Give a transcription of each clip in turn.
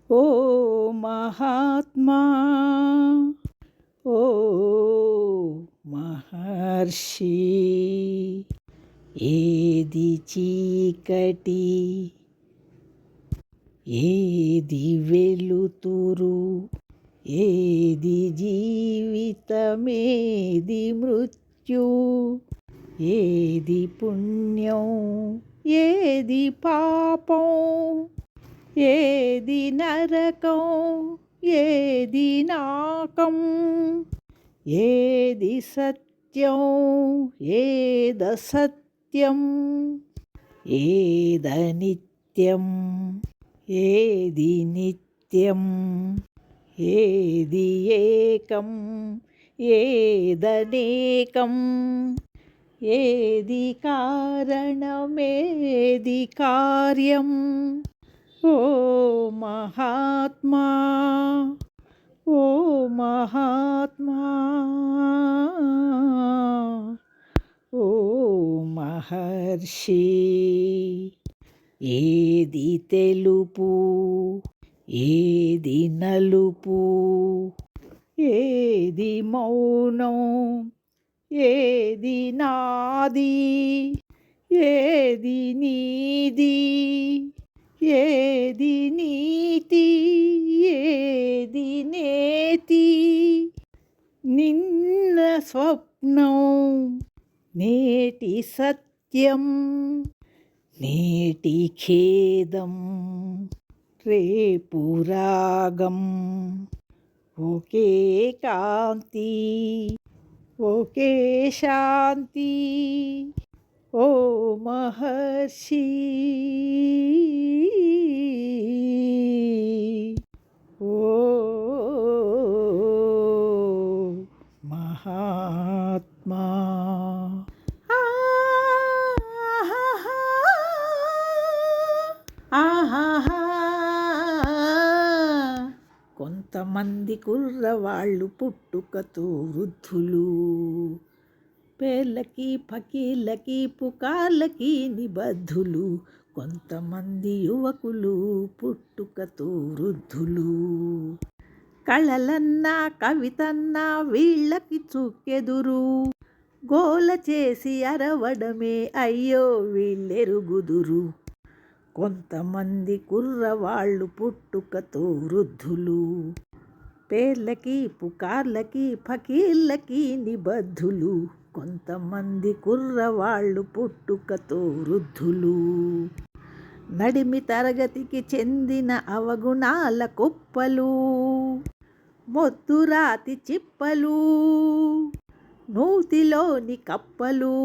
ఓ మహాత్మా, ఓ మహర్షి, ఏది చీకటి ఏది వెలుతురు, ఏది జీవితమేది మృత్యు, ఏది పుణ్యం ఏది పాపం, ఏది నరకం ఏది నాకం, ఏది సత్యం ఏదసత్యం, ఏదనిత్యం ఏది నిత్యం, ఏది ఏకం ఏదనేకం, ఏది కారణమేది కార్యం. ఓ మహాత్మా, ఓ మహాత్మా, ఓ మహర్షి, ఏది తెలుపు ఏది నలుపు, ఏది మౌనం ఏది నాది, ఏది నీది ఏది నీతి, ఏది నేతి, నిన్న స్వప్నం నేటి సత్యం, నేటి ఖేదం రేపు రాగం, ఒకే కాంతి ఒకే శాంతి. ఓ మహర్షి, ఓ మహాత్మా. ఆహాహా, కొంతమంది కుర్రవాళ్ళు పుట్టుకతో వృద్ధులు, పేర్లకి ఫకీర్లకి పుకార్లకి నిబద్ధులు. కొంతమంది యువకులు పుట్టుకతో వృద్ధులు, కళలన్నా కవితన్నా వీళ్ళకి చుక్కెదురు, గోల చేసి అరవడమే అయ్యో వీళ్ళెరుగుదురు. కొంతమంది కుర్రవాళ్ళు పుట్టుకతో వృద్ధులు, పేర్లకి పుకార్లకి ఫకీర్లకి నిబద్ధులు. కొంతమంది కుర్రవాళ్ళు పుట్టుకతో వృద్ధులు, నడిమి తరగతికి చెందిన అవగుణాల కుప్పలు, మొద్దురాతి చిప్పలు, నూతిలోని కప్పలు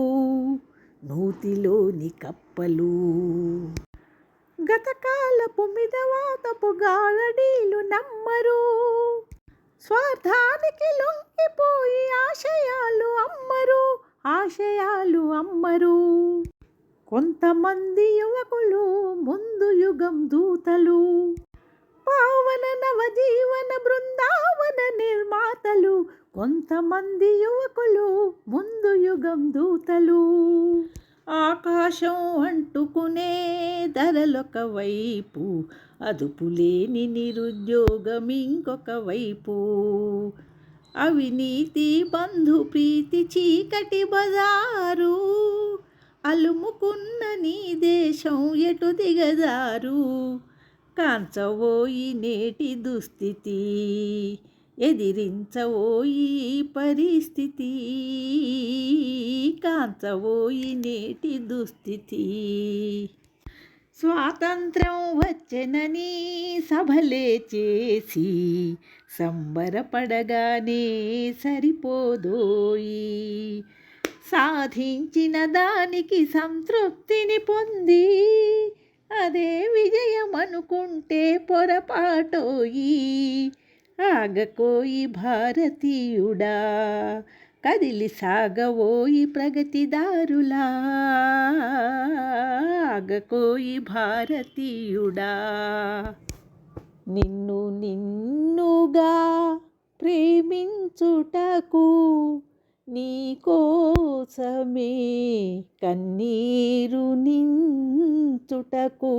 నూతిలోని కప్పలు. గతకాలపు మిదవాతపు గారడీలు నమ్మరు, స్వార్థానికి లొంగిపోయి ఆశయాలు అమ్మరు. కొంతమంది యువకులు ముందు యుగం దూతలు, పావన నవజీవన బృందావన నిర్మాతలు. కొంతమంది యువకులు ముందు యుగం దూతలు, ఆకాశం అంటుకునే ధరలొక వైపు, అదుపులేని నిరుద్యోగం ఇంకొక వైపు, అవినీతి బంధు ప్రీతి చీకటి బజారు, అలుముకున్న నీ దేశం ఎటు దిగజారు. కాంచవోయి నేటి దుస్థితి, ఎదిరించవోయి పరిస్థితి, కాంచవోయి నేటి దుస్థితి. స్వాతంత్ర్యం వచ్చెనని సభలే చేసి సంబరపడగానే సరిపోదోయి, సాధించిన దానికి సంతృప్తిని పొంది అదే విజయం అనుకుంటే పొరపాటోయి. ఆగకోయి భారతీయుడా, కదిలి సాగవోయి ప్రగతిదారులా, ఆగకోయి భారతీయుడా. నిన్ను నిన్నుగా ప్రేమించుటకు, నీ కోసమే కన్నీరు నించుటకు,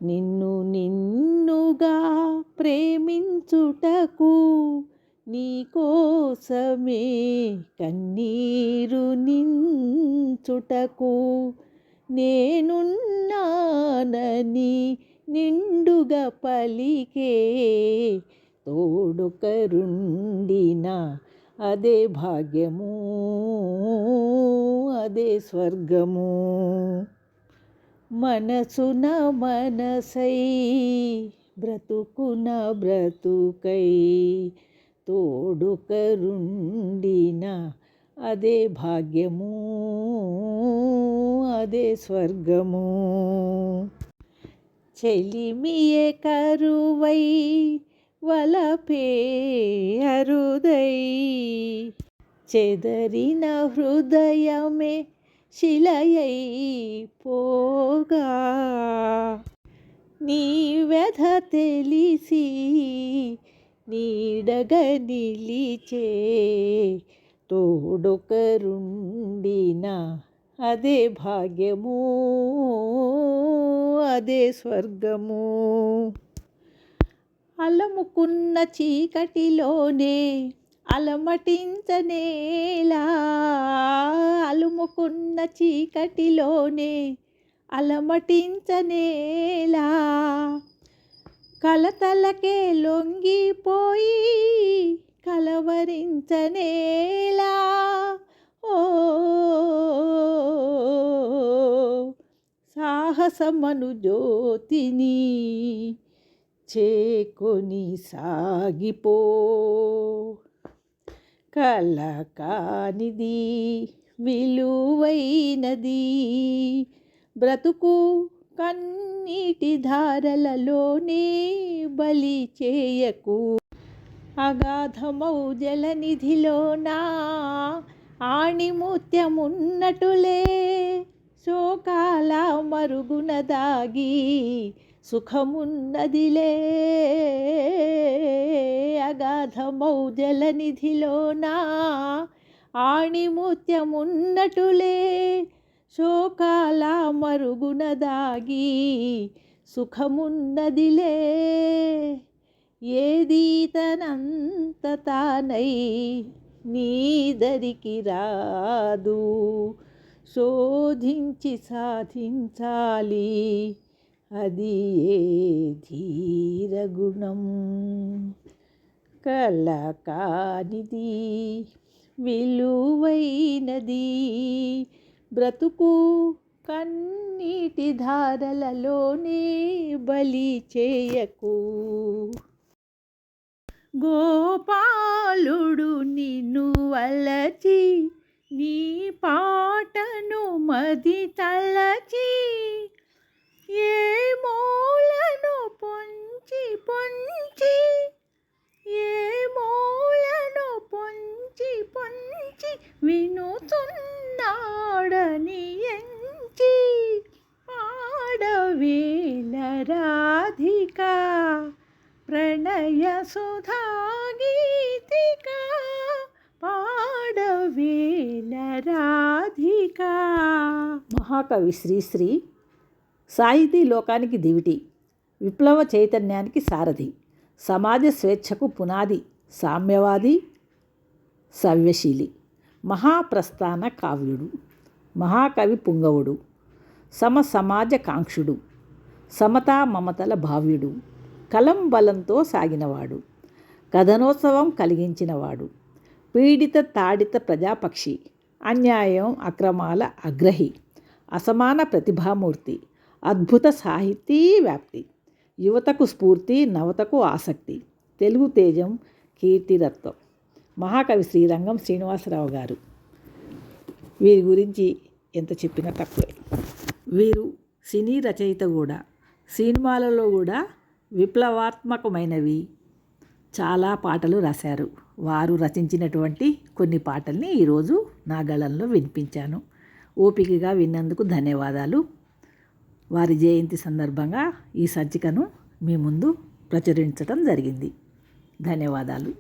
నిన్ను నిన్ను నిన్నుగా ప్రేమించుటకు నీకోసమే కన్నీరు నించుటకు నేనున్నానని నిండుగా పలికే తోడుకరుండిన అదే భాగ్యము, అదే స్వర్గము. మనసున మనసై బ్రతుకున బ్రతుకై తోడుకరుండిన అదే భాగ్యము, అదే స్వర్గము. చెలిమియే కరువై వలపే అరుదై చెదరిన హృదయమే శిలయై పోగా నీ వ్యధ తెలిసి నీడగా నిలిచే తోడొకరుండిన అదే భాగ్యము, అదే స్వర్గము. అలముకున్న చీకటిలోనే అలమటించనేలా, అలుముకున్న చీకటిలోనే అలమటించనేలా, కలతలకే లొంగిపోయి కలవరించనేలా. ఓ సాహసమను జ్యోతిని చేకొని సాగిపో, కల కానిది విలువైనది బ్రతుకు కన్నీటి ధారలలోనే బలి చేయకు. అగాధమౌ జలనిధిలోనా ఆణిముత్యమున్నటులే శోకాల మరుగున దాగి సుఖమున్నదిలే. అగాధమౌ జలనిధిలోనా ఆణిముత్యమున్నటులే శోకాల మరుగున దాగి సుఖమున్నదిలే. ఏది తనంత తానై నీదరికి రాదు, శోధించి సాధించాలి అది ఏ ధీరగుణం. కల కానిది విలువైనది బ్రతుకు కన్నీటి ధారలలోనే బలి చేయకు. గోపాలుడు నిన్ను వలచి నీ పాటను మది తలచి ఏ మూలను పొంచి పొంచి, ఏ మూలను పొంచి పొంచి వినుతున్నాడని ఎంచి పాడవేల రాధిక ప్రణయ సుధా గీతిక, పాడవేల రాధిక. మహాకవి శ్రీశ్రీ సాహితీ లోకానికి దివిటి, విప్లవ చైతన్యానికి సారథి, సమాజ స్వేచ్ఛకు పునాది, సామ్యవాది, సవ్యశీలి, మహాప్రస్థాన కావ్యుడు, మహాకవి పుంగవుడు, సమాజ కాంక్షుడు, సమతా మమతల భావ్యుడు, కలం బలంతో సాగినవాడు, కథనోత్సవం కలిగించినవాడు, పీడిత తాడిత ప్రజాపక్షి, అన్యాయం అక్రమాల అగ్రహి, అసమాన ప్రతిభామూర్తి, అద్భుత సాహితీ వ్యాప్తి, యువతకు స్ఫూర్తి, నవతకు ఆసక్తి, తెలుగు తేజం, కీర్తిరత్వం మహాకవి శ్రీరంగం శ్రీనివాసరావు గారు. వీరి గురించి ఎంత చెప్పినా తక్కువే. వీరు సినీ రచయిత కూడా. సినిమాలలో కూడా విప్లవాత్మకమైనవి చాలా పాటలు రాశారు. వారు రచించినటువంటి కొన్ని పాటల్ని ఈరోజు నా గళంలో వినిపించాను. ఓపికగా విన్నందుకు ధన్యవాదాలు. వారి జయంతి సందర్భంగా ఈ సంచికను మీ ముందు ప్రచురించడం జరిగింది. ధన్యవాదాలు.